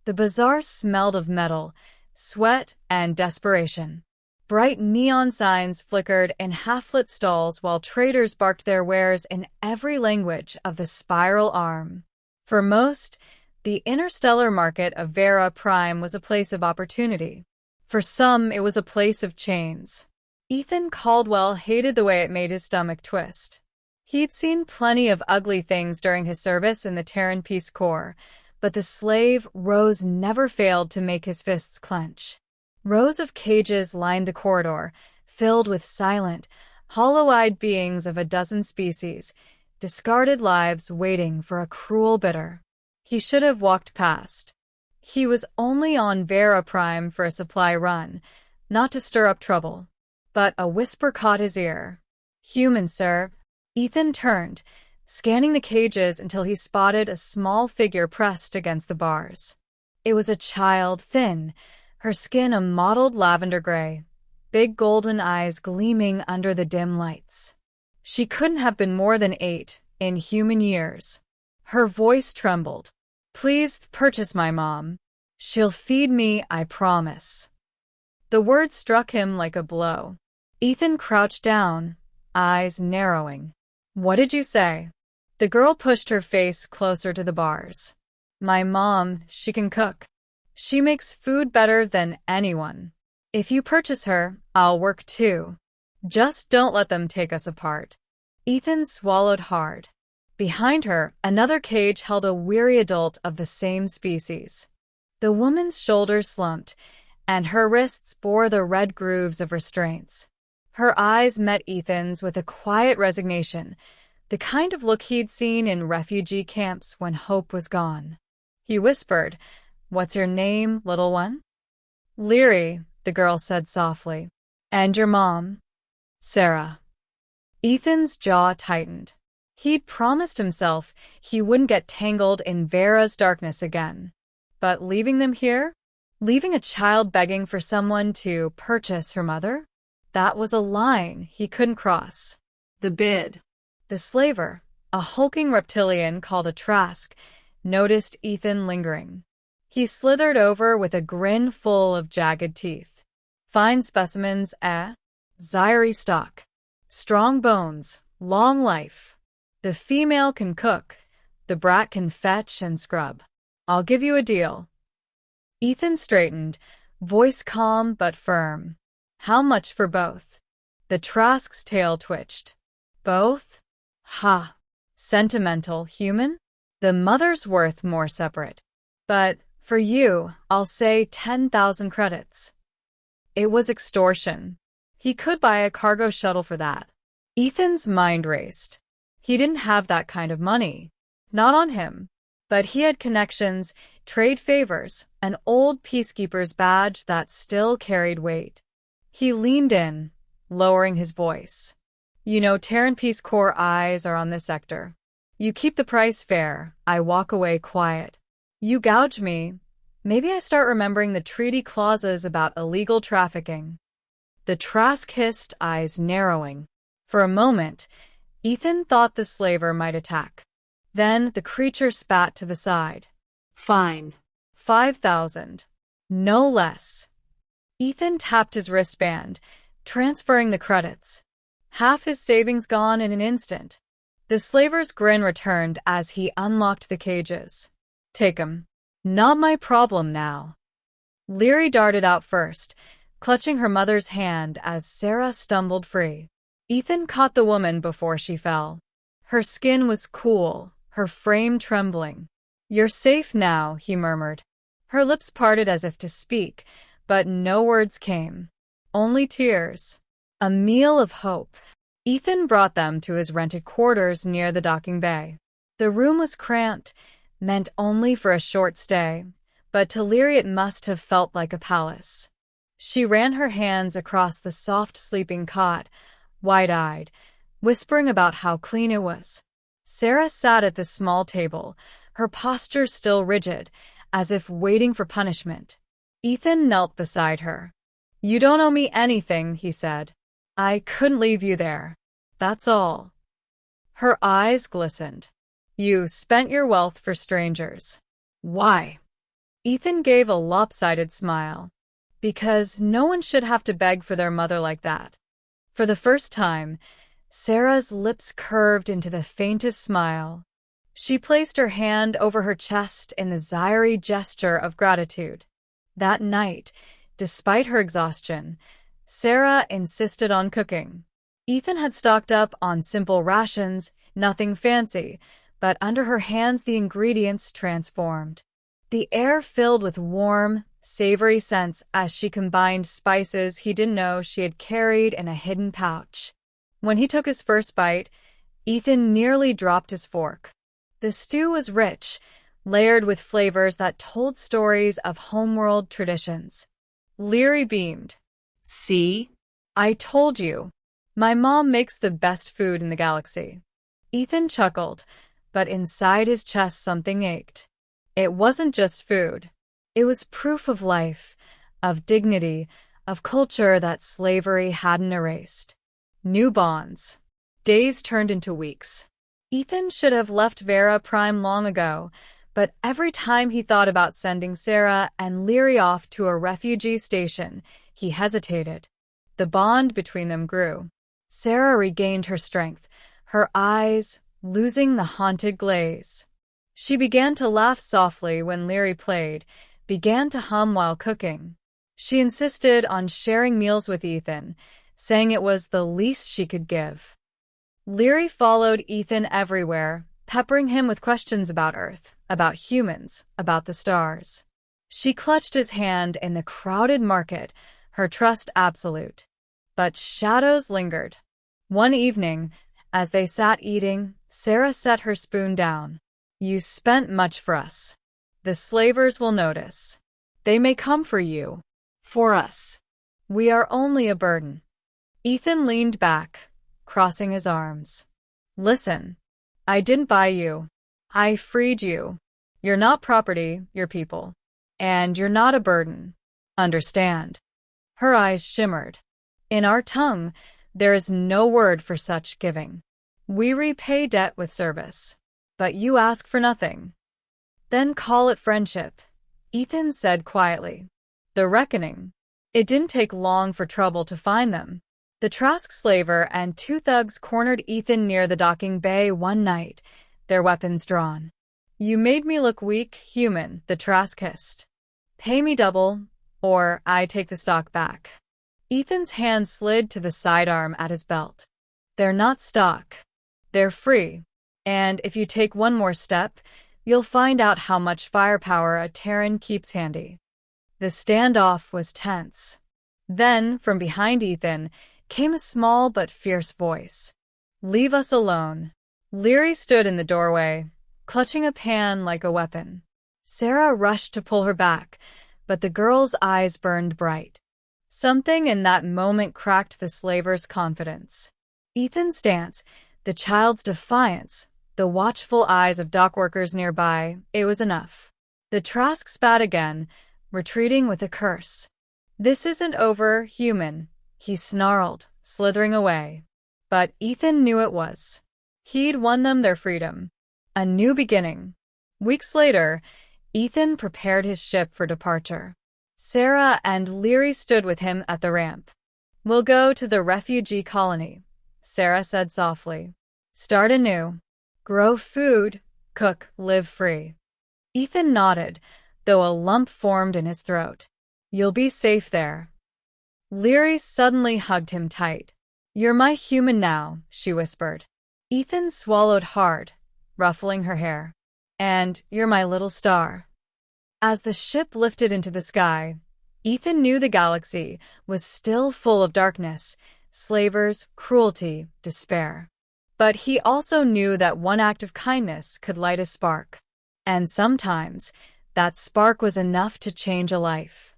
The bazaar smelled of metal, sweat, and desperation. Bright neon signs flickered in half-lit stalls while traders barked their wares in every language of the spiral arm. For most, the interstellar market of Veyrra Prime was a place of opportunity. For some, it was a place of chains. Ethan Caldwell hated the way it made his stomach twist. He'd seen plenty of ugly things during his service in the Terran Peace Corps, but the slave rows never failed to make his fists clench. Rows of cages lined the corridor, filled with silent, hollow-eyed beings of a dozen species, discarded lives waiting for a cruel bidder. He should have walked past. He was only on Veyrra Prime for a supply run, not to stir up trouble. But a whisper caught his ear. "Human, sir." Ethan turned, scanning the cages until he spotted a small figure pressed against the bars. It was a child, thin, her skin a mottled lavender gray, big golden eyes gleaming under the dim lights. She couldn't have been more than 8 in human years. Her voice trembled. "Please purchase my mom. She'll feed me, I promise." The words struck him like a blow. Ethan crouched down, eyes narrowing. "What did you say?" The girl pushed her face closer to the bars. "My mom, she can cook. She makes food better than anyone. If you purchase her, I'll work too. Just don't let them take us apart." Ethan swallowed hard. Behind her, another cage held a weary adult of the same species. The woman's shoulders slumped, and her wrists bore the red grooves of restraints. Her eyes met Ethan's with a quiet resignation, the kind of look he'd seen in refugee camps when hope was gone. He whispered, "What's your name, little one?" "Leary," the girl said softly. "And your mom?" "Sarah." Ethan's jaw tightened. He'd promised himself he wouldn't get tangled in Veyrra's darkness again. But leaving them here? Leaving a child begging for someone to purchase her mother? That was a line he couldn't cross. The bid. The slaver, a hulking reptilian called a Trask, noticed Ethan lingering. He slithered over with a grin full of jagged teeth. "Fine specimens, eh? Zyrie stock. Strong bones, long life. The female can cook, the brat can fetch and scrub. I'll give you a deal." Ethan straightened, voice calm but firm. "How much for both?" The Trask's tail twitched. "Both? Ha! Sentimental, human? The mother's worth more separate. But for you, I'll say 10,000 credits." It was extortion. He could buy a cargo shuttle for that. Ethan's mind raced. He didn't have that kind of money. Not on him. But he had connections, trade favors, an old peacekeeper's badge that still carried weight. He leaned in, lowering his voice. "You know, Terran Peace Corps eyes are on this sector. You keep the price fair, I walk away quiet. You gouge me, maybe I start remembering the treaty clauses about illegal trafficking." The Trask hissed, eyes narrowing. For a moment, Ethan thought the slaver might attack. Then the creature spat to the side. "Fine. 5,000. No less." Ethan tapped his wristband, transferring the credits. Half his savings gone in an instant. The slaver's grin returned as he unlocked the cages. "Take 'em. Not my problem now." Leary darted out first, clutching her mother's hand as Sarah stumbled free. Ethan caught the woman before she fell. Her skin was cool, her frame trembling. "You're safe now," he murmured. Her lips parted as if to speak, but no words came. Only tears. A meal of hope. Ethan brought them to his rented quarters near the docking bay. The room was cramped, meant only for a short stay, but to Leary it must have felt like a palace. She ran her hands across the soft sleeping cot, wide-eyed, whispering about how clean it was. Sarah sat at the small table, her posture still rigid, as if waiting for punishment. Ethan knelt beside her. "You don't owe me anything," he said. "I couldn't leave you there. That's all." Her eyes glistened. "You spent your wealth for strangers. Why?" Ethan gave a lopsided smile. Because no one should have to beg for their mother like that. For the first time, Sarah's lips curved into the faintest smile. She placed her hand over her chest in the Zyri gesture of gratitude. That night, despite her exhaustion, Sarah insisted on cooking. Ethan had stocked up on simple rations, nothing fancy, but under her hands the ingredients transformed. The air filled with warm, savory scents as she combined spices he didn't know she had carried in a hidden pouch. When he took his first bite, Ethan nearly dropped his fork. The stew was rich, layered with flavors that told stories of homeworld traditions. Leary beamed. "See? I told you. My mom makes the best food in the galaxy." Ethan chuckled, but inside his chest something ached. It wasn't just food. It was proof of life, of dignity, of culture that slavery hadn't erased. New bonds. Days turned into weeks. Ethan should have left Veyrra Prime long ago, but every time he thought about sending Sarah and Leary off to a refugee station, he hesitated. The bond between them grew. Sarah regained her strength, her eyes losing the haunted glaze. She began to laugh softly when Leary played, began to hum while cooking. She insisted on sharing meals with Ethan, saying it was the least she could give. Leary followed Ethan everywhere, peppering him with questions about Earth, about humans, about the stars. She clutched his hand in the crowded market, her trust absolute. But shadows lingered. One evening, as they sat eating, Sarah set her spoon down. "You spent much for us. The slavers will notice. They may come for you. For us. We are only a burden." Ethan leaned back, crossing his arms. "Listen, I didn't buy you. I freed you. You're not property, you're people. And you're not a burden. Understand?" Her eyes shimmered. "In our tongue, there is no word for such giving. We repay debt with service. But you ask for nothing." "Then call it friendship," Ethan said quietly. "The reckoning." It didn't take long for trouble to find them. The Trask slaver and two thugs cornered Ethan near the docking bay one night, their weapons drawn. "You made me look weak, human," the Trask hissed. "Pay me double, or I take the stock back." Ethan's hand slid to the sidearm at his belt. "They're not stock. They're free. And if you take one more step, you'll find out how much firepower a Terran keeps handy." The standoff was tense. Then, from behind Ethan, came a small but fierce voice. "Leave us alone." Leary stood in the doorway, clutching a pan like a weapon. Sarah rushed to pull her back, but the girl's eyes burned bright. Something in that moment cracked the slaver's confidence. Ethan's stance, the child's defiance, the watchful eyes of dock workers nearby, it was enough. The Trask spat again, retreating with a curse. "This isn't over, human," he snarled, slithering away. But Ethan knew it was. He'd won them their freedom. A new beginning. Weeks later, Ethan prepared his ship for departure. Sarah and Leary stood with him at the ramp. "We'll go to the refugee colony," Sarah said softly. "Start anew. Grow food, cook, live free." Ethan nodded, though a lump formed in his throat. "You'll be safe there." Leary suddenly hugged him tight. "You're my human now," she whispered. Ethan swallowed hard, ruffling her hair. "And you're my little star." As the ship lifted into the sky, Ethan knew the galaxy was still full of darkness, slavers, cruelty, despair. But he also knew that one act of kindness could light a spark. And sometimes, that spark was enough to change a life.